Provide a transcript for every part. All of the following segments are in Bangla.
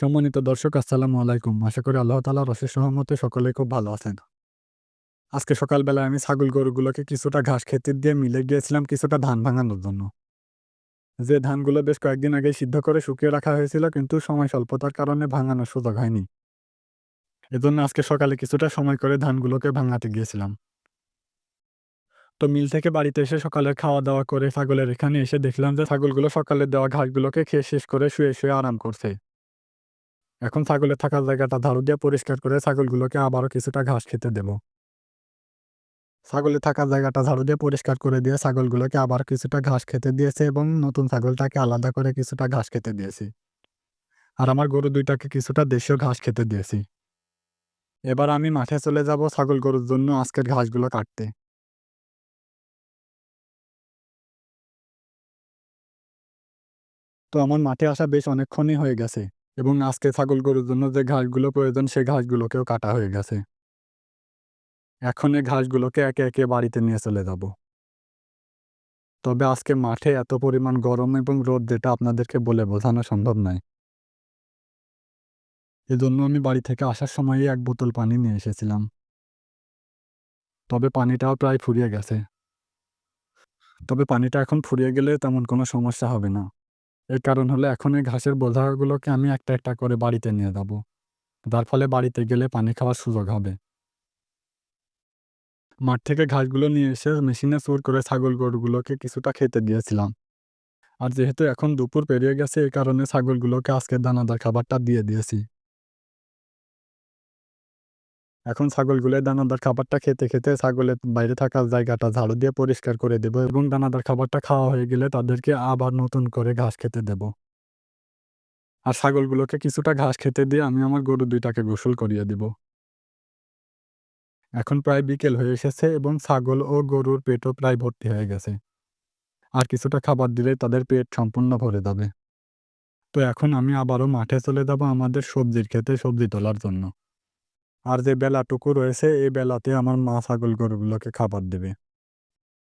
সম্মানিত দর্শক আসসালামু আলাইকুম। আশা করি আল্লাহ তাআলার অশেষ রহমতে সকলেই খুব ভালো আছেন। আজকে সকালবেলায় আমি ছাগল গরুগুলোকে কিছুটা ঘাস খেতে দিয়ে মিলে গিয়েছিলাম কিছুটা ধান ভাঙানোর জন্য। যে ধানগুলো বেশ কয়েকদিন আগেই সিদ্ধ করে শুকিয়ে রাখা হয়েছিল কিন্তু সময় স্বল্পতার কারণে ভাঙানোর সুযোগ হয়নি। এজন্য আজকে সকালে কিছুটা সময় করে ধানগুলোকে ভাঙাতে গিয়েছিলাম। তো মিল থেকে বাড়িতে এসে সকালের খাওয়া-দাওয়া করে ছাগলের এখানে এসে দেখলাম যে ছাগলগুলো সকালে দেওয়া ঘাসগুলোকে খেয়ে শেষ করে শুয়ে আরাম করছে। এখন ছাগলের থাকার জায়গাটা ঝাড়ু দিয়ে পরিষ্কার করে ছাগলগুলোকে আবারও কিছুটা ঘাস খেতে দেব। ছাগলের থাকার জায়গাটা ঝাড়ু দিয়ে পরিষ্কার করে দিয়ে ছাগলগুলোকে আবার কিছুটা ঘাস খেতে দিয়েছি এবং নতুন ছাগলটাকে আলাদা করে কিছুটা ঘাস খেতে দিয়েছি। আর আমার গরু ২ টাকে কিছুটা দেশীয় ঘাস খেতে দিয়েছি। এবার আমি মাঠে চলে যাব ছাগল গরুর জন্য আজকের ঘাসগুলো কাটতে। তো আমার মাঠে আসা বেশ অনেকক্ষণই হয়ে গেছে এবং আজকে ছাগল গরুর জন্য যে ঘাসগুলো প্রয়োজন সেই ঘাসগুলোকেও কাটা হয়ে গেছে। এখন এই ঘাসগুলোকে একে, একে বাড়িতে নিয়ে চলে যাব। তবে আজকে মাঠে এত পরিমাণ গরম এবং রোদ যেটা আপনাদেরকে বলে বোঝানো সম্ভব নয়। এজন্য আমি বাড়ি থেকে আসার সময়ই ১ বোতল পানি নিয়ে এসেছিলাম। তবে পানিটাও প্রায় ফুরিয়ে গেছে। তবে পানিটা এখন ফুরিয়ে গেলে তেমন কোনো সমস্যা হবে না। এর কারণ হলো এখন এই ঘাসের বোঝাগুলোকে আমি একটা, একটা করে বাড়িতে নিয়ে যাবো। যার ফলে বাড়িতে গেলে পানি খাওয়ার সুযোগ হবে। মাঠ থেকে ঘাসগুলো নিয়ে এসে মেশিনে চুর করে ছাগল গরুগুলোকে কিছুটা খেতে দিয়েছিলাম। আর যেহেতু এখন দুপুর পেরিয়ে গেছে এ কারণে ছাগলগুলোকে আজকের দানাদার খাবারটা দিয়ে দিয়েছি। এখন ছাগলগুলো দানাদার খাবারটা খেতে, খেতে ছাগলের বাইরে থাকা জায়গাটা ঝাড়ু দিয়ে পরিষ্কার করে দেব এবং দানাদার খাবারটা খাওয়া হয়ে গেলে তাদেরকে আবার নতুন করে ঘাস খেতে দেব। আর ছাগলগুলোকে কিছুটা ঘাস খেতে দিয়ে আমি আমার গরু ২ টাকে গোসল করিয়ে দিব। এখন প্রায় বিকেল হয়ে এসেছে এবং ছাগল ও গরুর পেটও প্রায় ভর্তি হয়ে গেছে। আর কিছুটা খাবার দিলেই তাদের পেট সম্পূর্ণ ভরে যাবে। তো এখন আমি আবারও মাঠে চলে যাব আমাদের সবজির ক্ষেতে সবজি তোলার জন্য। আর যে বেলাটুকু রয়েছে এই বেলাতে আমার মা ছাগল গরুগুলোকে খাবার দেবে।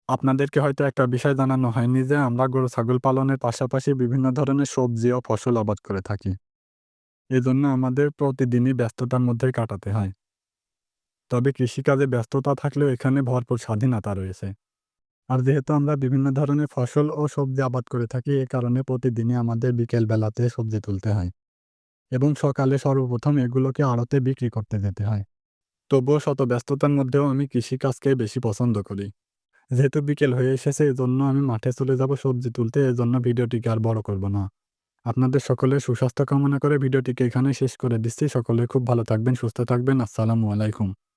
আপনাদেরকে হয়তো একটা বিষয় জানানো হয়নি যে আমরা গরু ছাগল পালনের পাশাপাশি বিভিন্ন ধরনের সবজি ও ফসল আবাদ করে থাকি। এজন্য আমাদের প্রতিদিনই ব্যস্ততার মধ্যেই কাটাতে হয়। তবে কৃষিকাজে ব্যস্ততা থাকলেও এখানে ভরপুর স্বাধীনতা রয়েছে। আর যেহেতু আমরা বিভিন্ন ধরনের ফসল ও সবজি আবাদ করে থাকি এ কারণে প্রতিদিনই আমাদের বিকেল বেলাতে সবজি তুলতে হয় এবং সকালে সর্বপ্রথম এগুলোকে আড়তে বিক্রি করতে যেতে হয়। তবুও শত ব্যস্ততার মধ্যেও আমি কৃষিকাজকে বেশি পছন্দ করি। যেহেতু বিকেল হয়ে এসেছে এজন্য আমি মাঠে চলে যাব সবজি তুলতে এজন্য ভিডিওটিকে আর বড় করব না। আপনাদের সকলের সুস্বাস্থ্য কামনা করে ভিডিওটিকে এখানেই শেষ করে দিচ্ছি। সকলে খুব ভালো থাকবেন, সুস্থ থাকবেন। আসসালামু আলাইকুম।